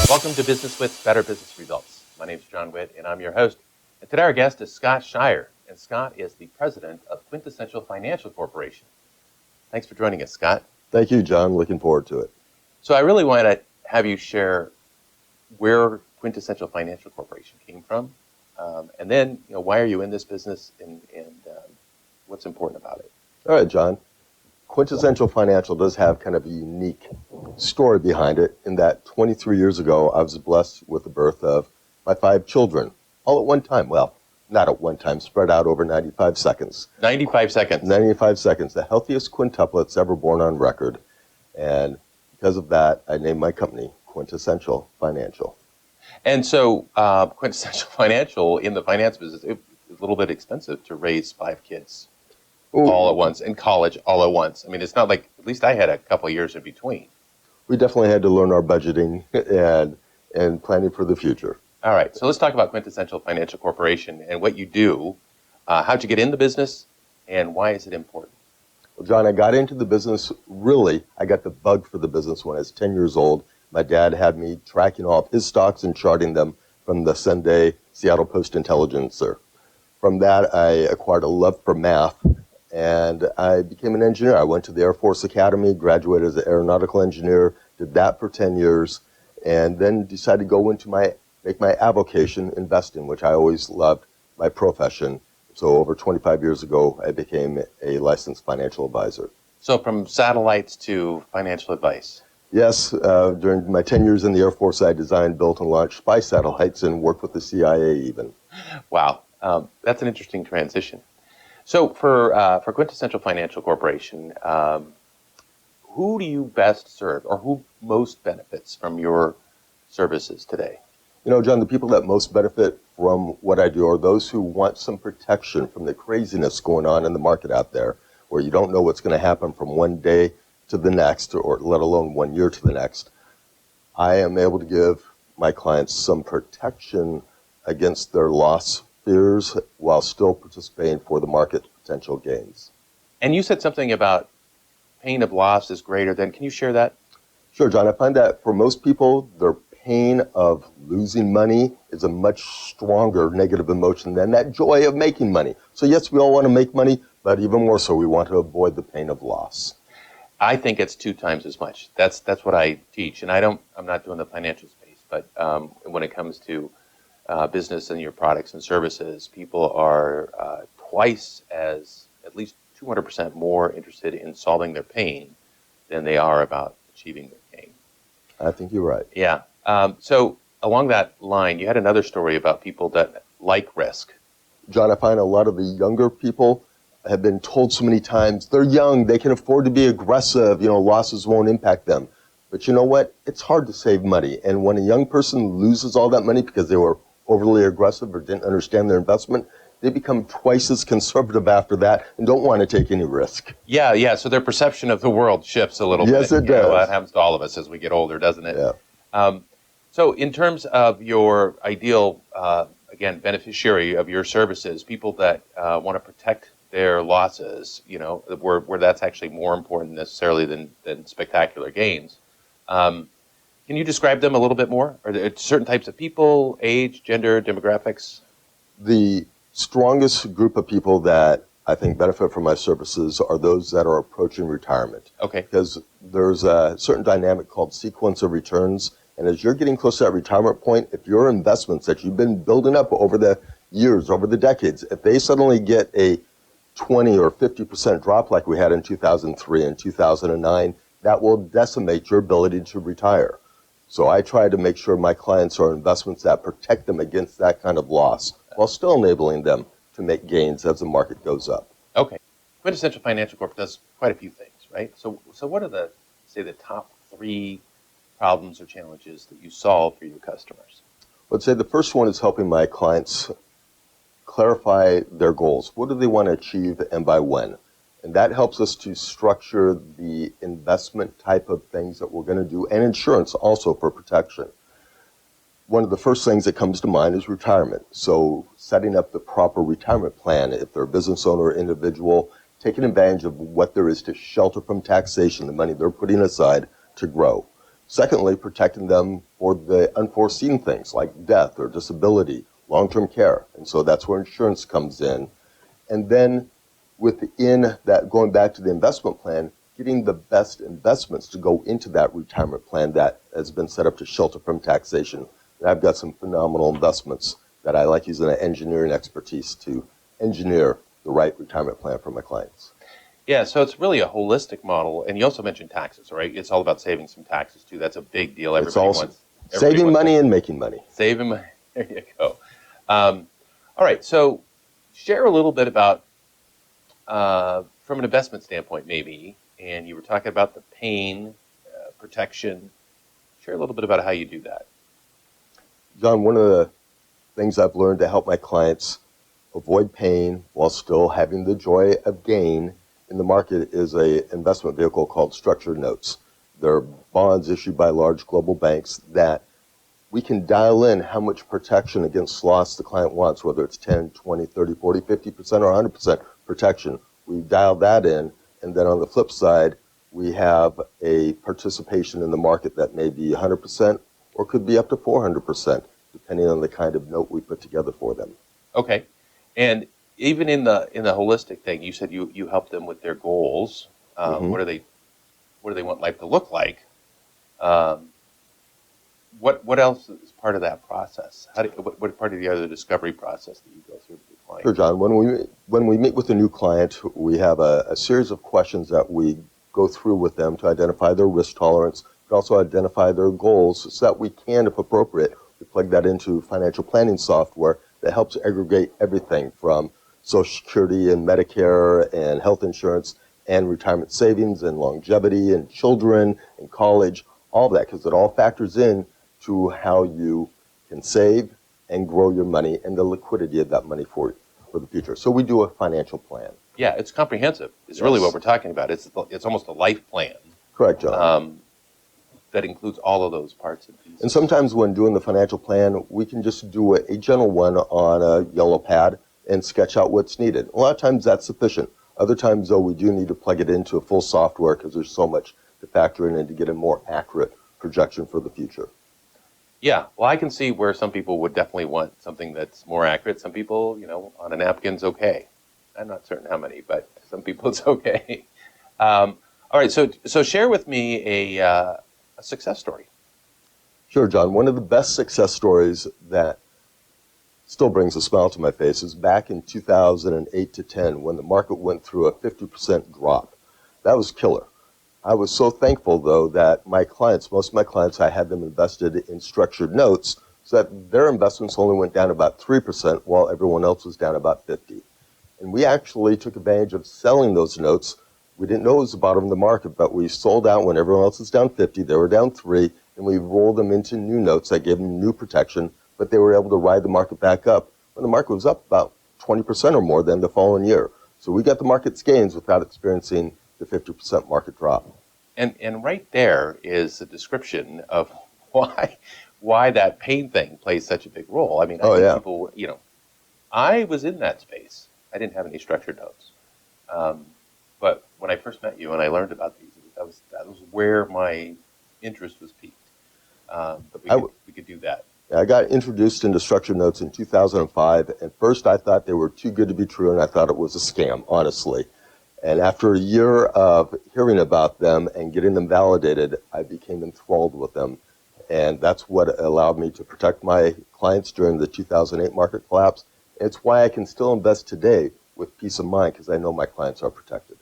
Welcome to Business with Better Business Results. My name is John Whitt, and I'm your host. And today our guest is Scot Shier, and Scot is the president of Quintessential Financial Corporation. Thanks for joining us, Scot. Thank you, John. Looking forward to it. So I really want to have you share where Quintessential Financial Corporation came from, and then why are you in this business, and what's important about it. All right, John. Quintessential Financial does have kind of a unique story behind it in that 23 years ago, I was blessed with the birth of my 5 children, all at one time. Well, not at one time, spread out over 95 seconds. 95 seconds. 95 seconds, the healthiest quintuplets ever born on record. And because of that, I named my company Quintessential Financial. And so Quintessential Financial, in the finance business, it's a little bit expensive to raise 5 kids. Ooh. All at once, in college, all at once. I mean, it's not like, at least I had a couple of years in between. We definitely had to learn our budgeting and planning for the future. All right, so let's talk about Quintessential Financial Corporation and what you do. How'd you get in the business, and why is it important? Well, John, I got into the business, I got the bug for the business when I was 10 years old. My dad had me tracking all of his stocks and charting them from the Sunday Seattle Post-Intelligencer. From that, I acquired a love for math, and I became an engineer. I went to the Air Force Academy, graduated as an aeronautical engineer, did that for 10 years, and then decided to go into make my avocation investing, which I always loved, my profession. So over 25 years ago, I became a licensed financial advisor. So from satellites to financial advice. Yes, during my 10 years in the Air Force, I designed, built, and launched spy satellites and worked with the CIA even. Wow, that's an interesting transition. So for Quintessential Financial Corporation, who do you best serve, or who most benefits from your services today? John, the people that most benefit from what I do are those who want some protection from the craziness going on in the market out there, where you don't know what's going to happen from one day to the next, or let alone 1 year to the next. I am able to give my clients some protection against their loss fears while still participating for the market potential gains. And you said something about pain of loss is greater than, can you share that? Sure, John. I find that for most people, their pain of losing money is a much stronger negative emotion than that joy of making money. So yes, we all want to make money, but even more so, we want to avoid the pain of loss. I think it's 2 times as much. That's what I teach. And I'm not doing the financial space, but when it comes to business and your products and services, people are twice as, at least 200% more interested in solving their pain than they are about achieving their gain. I think you're right. Yeah. So along that line, you had another story about people that like risk. John, I find a lot of the younger people have been told so many times, they're young, they can afford to be aggressive, losses won't impact them. But you know what? It's hard to save money. And when a young person loses all that money because they were overly aggressive or didn't understand their investment, they become twice as conservative after that and don't want to take any risk. Yeah. So their perception of the world shifts a little bit. Yes, it does. That happens to all of us as we get older, doesn't it? Yeah. So in terms of your ideal, again, beneficiary of your services, people that want to protect their losses, where that's actually more important necessarily than spectacular gains. Can you describe them a little bit more? Are there certain types of people, age, gender, demographics? The strongest group of people that I think benefit from my services are those that are approaching retirement. Okay. Because there's a certain dynamic called sequence of returns. And as you're getting close to that retirement point, if your investments that you've been building up over the years, over the decades, if they suddenly get a 20 or 50% drop like we had in 2003 and 2009, that will decimate your ability to retire. So I try to make sure my clients are investments that protect them against that kind of loss while still enabling them to make gains as the market goes up. Okay. Quintessential Financial Corp does quite a few things, right? So what are the top 3 problems or challenges that you solve for your customers? I'd say the first one is helping my clients clarify their goals. What do they want to achieve and by when? And that helps us to structure the investment type of things that we're going to do, and insurance also for protection. One of the first things that comes to mind is retirement. So setting up the proper retirement plan, if they're a business owner or individual, taking advantage of what there is to shelter from taxation, the money they're putting aside to grow. Secondly, protecting them for the unforeseen things like death or disability, long-term care. And so that's where insurance comes in. And then within that, going back to the investment plan, getting the best investments to go into that retirement plan that has been set up to shelter from taxation. And I've got some phenomenal investments that I like using an engineering expertise to engineer the right retirement plan for my clients. Yeah, so it's really a holistic model, and you also mentioned taxes, right? It's all about saving some taxes too. That's a big deal. It's also Everybody saving wants money that. and making money. Saving money. There you go. All right, so share a little bit about, from an investment standpoint, maybe, and you were talking about the pain protection. Share a little bit about how you do that. John, one of the things I've learned to help my clients avoid pain while still having the joy of gain in the market is a investment vehicle called structured notes. They're bonds issued by large global banks that we can dial in how much protection against loss the client wants, whether it's 10, 20, 30, 40, 50% or 100% protection. We dial that in, and then on the flip side, we have a participation in the market that may be 100% or could be up to 400%, depending on the kind of note we put together for them. Okay, and even in the holistic thing, you said you help them with their goals. Mm-hmm. What do they want life to look like? Um, what else is part of that process? What part of the other discovery process that you go through with your client? Sure, John. When we meet with a new client, we have a series of questions that we go through with them to identify their risk tolerance, but also identify their goals so that we can, if appropriate, we plug that into financial planning software that helps aggregate everything from Social Security and Medicare and health insurance and retirement savings and longevity and children and college, all of that, because it all factors in to how you can save and grow your money and the liquidity of that money for the future. So we do a financial plan. Yeah, it's comprehensive. It's really what we're talking about. It's almost a life plan. Correct, John. That includes all of those parts and pieces. And sometimes when doing the financial plan, we can just do a general one on a yellow pad and sketch out what's needed. A lot of times that's sufficient. Other times, though, we do need to plug it into a full software because there's so much to factor in and to get a more accurate projection for the future. Yeah, well, I can see where some people would definitely want something that's more accurate. Some people, on a napkin's okay. I'm not certain how many, but some people it's okay. All right, so share with me a success story. Sure, John. One of the best success stories that still brings a smile to my face is back in 2008 to 10 when the market went through a 50% drop. That was killer. I was so thankful, though, that most of my clients, I had them invested in structured notes so that their investments only went down about 3% while everyone else was down about 50%. And we actually took advantage of selling those notes. We didn't know it was the bottom of the market, but we sold out when everyone else was down 50, they were down 3, and we rolled them into new notes that gave them new protection, but they were able to ride the market back up when the market was up about 20% or more than the following year. So we got the market's gains without experiencing the 50% market drop. And right there is a description of why that pain thing plays such a big role. I mean, I think people, I was in that space. I didn't have any structured notes. But when I first met you and I learned about these, that was where my interest was piqued. But we could do that. I got introduced into structured notes in 2005. At first, I thought they were too good to be true, and I thought it was a scam, honestly. And after a year of hearing about them and getting them validated, I became enthralled with them. And that's what allowed me to protect my clients during the 2008 market collapse. And it's why I can still invest today with peace of mind because I know my clients are protected.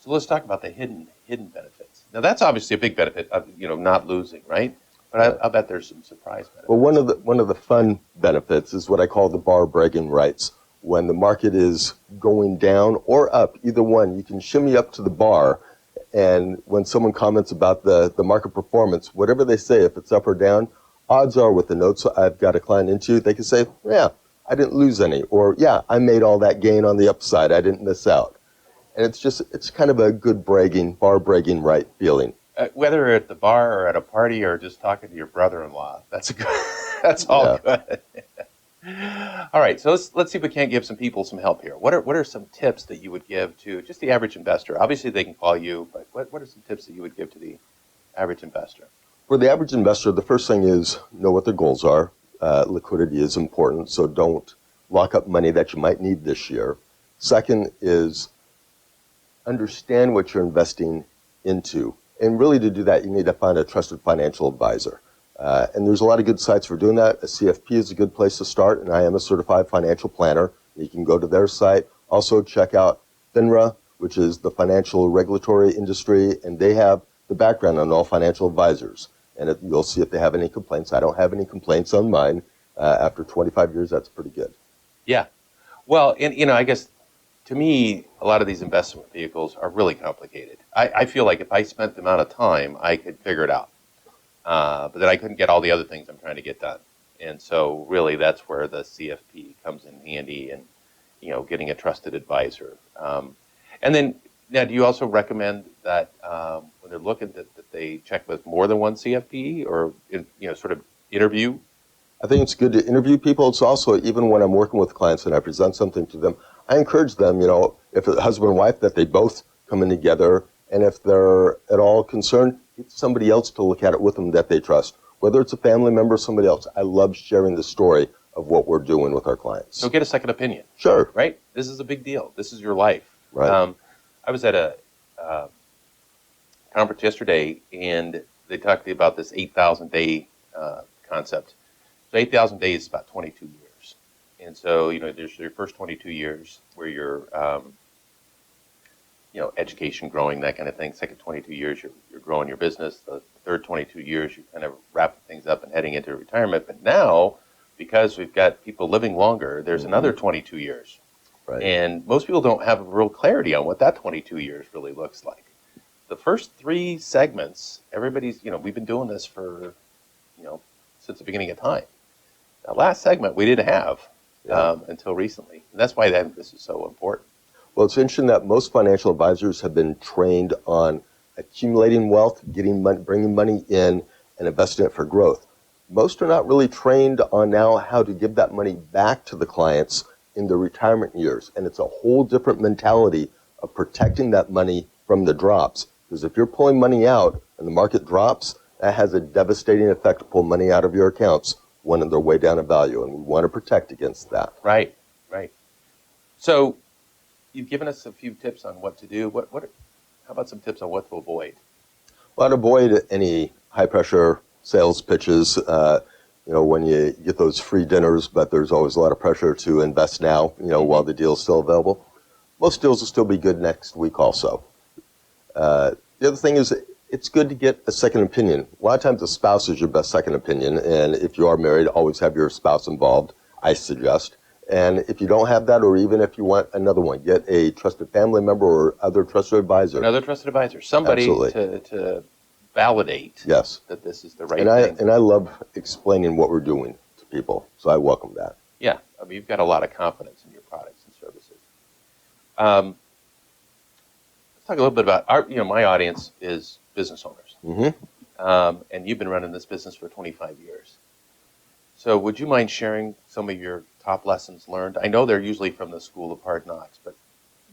So let's talk about the hidden benefits. Now, that's obviously a big benefit of not losing, right? But I bet there's some surprise benefits. Well, one of the fun benefits is what I call the bar bragging rights. When the market is going down or up, either one, you can shimmy up to the bar, and when someone comments about the market performance, whatever they say, if it's up or down, odds are with the notes I've got a client into, they can say, yeah, I didn't lose any, or yeah, I made all that gain on the upside, I didn't miss out. And it's kind of a good bar bragging right feeling. Whether at the bar or at a party or just talking to your brother-in-law, that's all good. All right, so let's see if we can't give some people some help here. What are some tips that you would give to just the average investor? Obviously, they can call you, but what are some tips that you would give to the average investor? For the average investor, the first thing is know what their goals are. Liquidity is important, so don't lock up money that you might need this year. Second is understand what you're investing into. And really to do that, you need to find a trusted financial advisor. And there's a lot of good sites for doing that. A CFP is a good place to start, and I am a certified financial planner. You can go to their site. Also check out FINRA, which is the financial regulatory industry, and they have the background on all financial advisors. And you'll see if they have any complaints. I don't have any complaints on mine. After 25 years, that's pretty good. Yeah. Well, and I guess to me, a lot of these investment vehicles are really complicated. I feel like if I spent the amount of time, I could figure it out. But then I couldn't get all the other things I'm trying to get done. And so really that's where the CFP comes in handy, and, getting a trusted advisor. And then now, do you also recommend that when they're looking that they check with more than one CFP, or, sort of interview? I think it's good to interview people. It's also, even when I'm working with clients and I present something to them, I encourage them, if a husband and wife, that they both come in together. And if they're at all concerned, get somebody else to look at it with them that they trust, whether it's a family member or somebody else. I love sharing the story of what we're doing with our clients. So get a second opinion. Sure. Right? This is a big deal. This is your life. Right. I was at a conference yesterday, and they talked about this 8,000 day concept. So 8,000 days is about 22 years. And so, there's your first 22 years where you're, education, growing, that kind of thing. Second 22 years, you're growing your business. The third 22 years, you're kind of wrapping things up and heading into retirement. But now, because we've got people living longer, there's another 22 years. Right. And most people don't have real clarity on what that 22 years really looks like. The first three segments, everybody's, we've been doing this for, since the beginning of time. That last segment we didn't have until recently. And that's why this is so important. Well, it's interesting that most financial advisors have been trained on accumulating wealth, bringing money in, and investing it for growth. Most are not really trained on now how to give that money back to the clients in the retirement years. And it's a whole different mentality of protecting that money from the drops. Because if you're pulling money out and the market drops, that has a devastating effect to pull money out of your accounts when they're way down in value. And we want to protect against that. Right. So you've given us a few tips on what to do. How about some tips on what to avoid? Well, I'd avoid any high-pressure sales pitches, when you get those free dinners, but there's always a lot of pressure to invest now, while the deal's still available. Most deals will still be good next week also. The other thing is, it's good to get a second opinion. A lot of times the spouse is your best second opinion, and if you are married, always have your spouse involved, I suggest. And if you don't have that, or even if you want another one, get a trusted family member or other trusted advisor. Another trusted advisor. Somebody to validate that this is the right thing. And I love explaining what we're doing to people, so I welcome that. Yeah, you've got a lot of confidence in your products and services. Let's talk a little bit about my audience is business owners. Mm-hmm. And you've been running this business for 25 years. So would you mind sharing some of your top lessons learned? I know they're usually from the School of Hard Knocks, but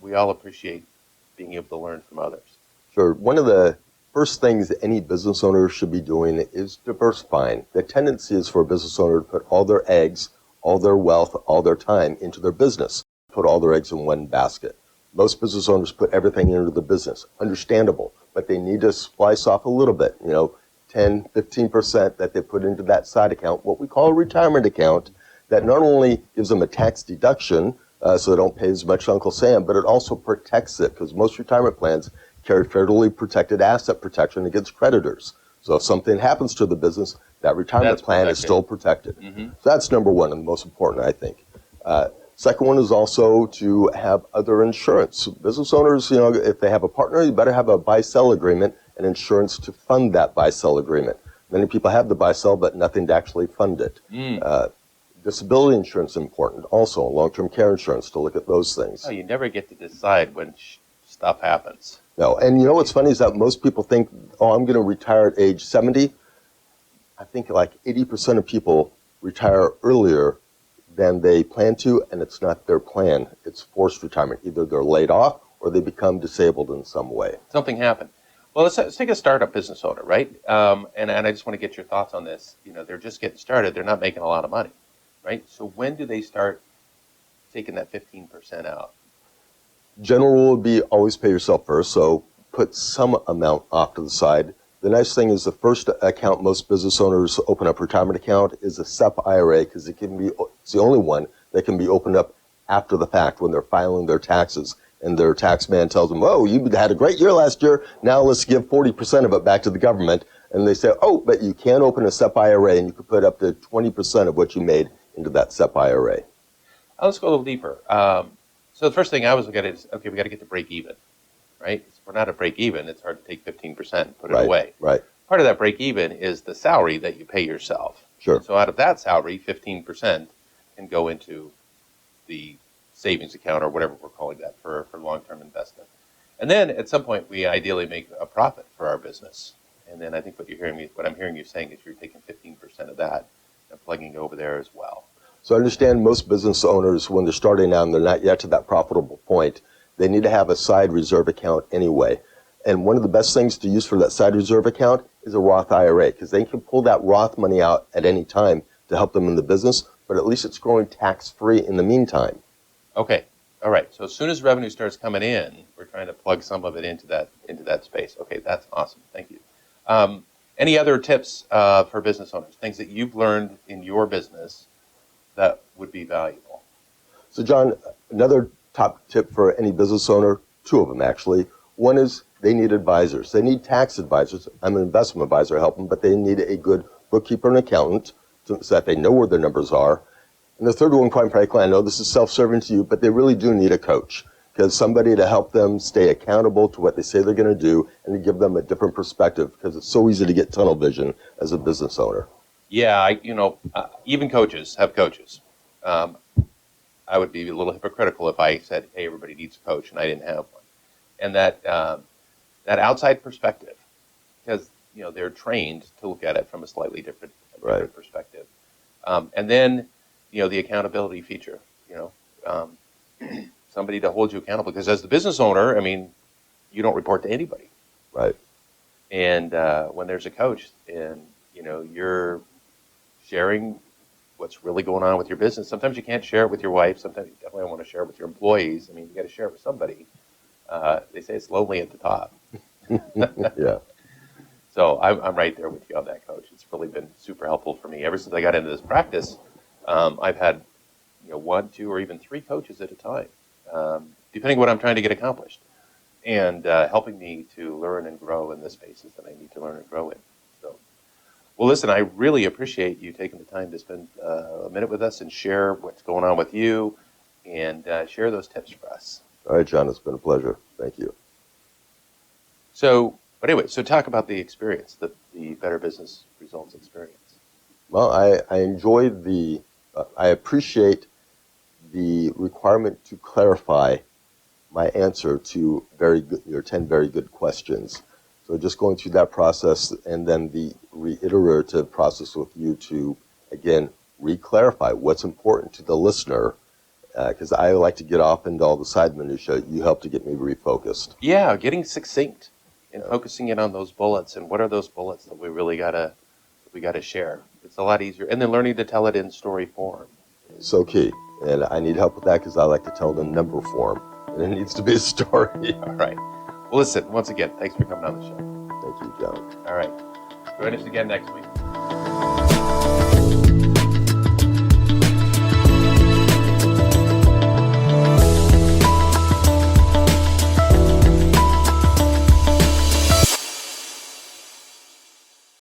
we all appreciate being able to learn from others. Sure. One of the first things that any business owner should be doing is diversifying. The tendency is for a business owner to put all their eggs, all their wealth, all their time into their business, put all their eggs in one basket. Most business owners put everything into the business. Understandable, but they need to splice off a little bit, 10, 15% that they put into that side account, what we call a retirement account, that not only gives them a tax deduction, so they don't pay as much to Uncle Sam, but it also protects it, because most retirement plans carry federally protected asset protection against creditors. So if something happens to the business, that retirement plan is still protected. Mm-hmm. So that's number one and the most important, I think. Second one is also to have other insurance. Business owners, if they have a partner, you better have a buy-sell agreement and insurance to fund that buy-sell agreement. Many people have the buy-sell, but nothing to actually fund it. Disability insurance is important. Also, long-term care insurance, to look at those things. Oh, you never get to decide when stuff happens. No, and what's funny is that most people think, I'm going to retire at age 70. I think like 80% of people retire earlier than they plan to, and it's not their plan. It's forced retirement. Either they're laid off or they become disabled in some way. Something happened. Well, let's take a startup business owner, right? And I just want to get your thoughts on this. They're just getting started. They're not making a lot of money, right? So when do they start taking that 15% out? General rule would be always pay yourself first, so put some amount off to the side. The nice thing is the first account most business owners open up retirement account is a SEP IRA because it's the only one that can be opened up after the fact when they're filing their taxes and their tax man tells them, oh, you had a great year last year, now let's give 40% of it back to the government. And they say, oh, but you can open a SEP IRA and you can put up to 20% of what you made into that SEP IRA. Let's go a little deeper. So the first thing I was looking at is, okay, we got to get to break even, right? If we're not at break even, it's hard to take 15% and put it away. Right. Part of that break even is the salary that you pay yourself. Sure. So out of that salary, 15% can go into the savings account or whatever we're calling that for long-term investment. And then at some point, we ideally make a profit for our business. And then I think what I'm hearing you saying is you're taking 15% of that and plugging it over there as well. So I understand most business owners, when they're starting out and they're not yet to that profitable point, they need to have a side reserve account anyway. And one of the best things to use for that side reserve account is a Roth IRA, because they can pull that Roth money out at any time to help them in the business, but at least it's growing tax-free in the meantime. Okay. All right. So as soon as revenue starts coming in, we're trying to plug some of it into that space. Okay, that's awesome. Thank you. Any other tips for business owners, things that you've learned in your business that would be valuable? So John, another top tip for any business owner, two of them actually. One is they need advisors. They need tax advisors. I'm an investment advisor, I help them, but they need a good bookkeeper and accountant so that they know where their numbers are. And the third one, quite frankly, I know this is self-serving to you, but they really do need a coach, because somebody to help them stay accountable to what they say they're going to do and to give them a different perspective, because it's so easy to get tunnel vision as a business owner. Yeah, even coaches have coaches. I would be a little hypocritical if I said, hey, everybody needs a coach, and I didn't have one. And that outside perspective, because they're trained to look at it from a slightly different perspective. And then, the accountability feature, somebody to hold you accountable. Because as the business owner, you don't report to anybody. Right. And when there's a coach and, you're sharing what's really going on with your business. Sometimes you can't share it with your wife. Sometimes you definitely don't want to share it with your employees. You got to share it with somebody. They say it's lonely at the top. Yeah. So I'm right there with you on that, Coach. It's really been super helpful for me. Ever since I got into this practice, I've had one, two, or even three coaches at a time, depending on what I'm trying to get accomplished, and helping me to learn and grow in the spaces that I need to learn and grow in. So, well, listen, I really appreciate you taking the time to spend a minute with us and share what's going on with you and share those tips for us. All right, John, it's been a pleasure. Thank you. So talk about the experience, the Better Business Results experience. Well, I enjoy I appreciate the requirement to clarify my answer to your 10 very good questions. So just going through that process and then the reiterative process with you to, again, re-clarify what's important to the listener, because I like to get off into all the side minutiae. You help to get me refocused. Yeah, getting succinct and focusing in on those bullets and what are those bullets that we really gotta share. It's a lot easier, and then learning to tell it in story form. So key, and I need help with that because I like to tell it in number form, and it needs to be a story. All right. Well, listen, once again, thanks for coming on the show. Thank you, John. All right. Join us again next week.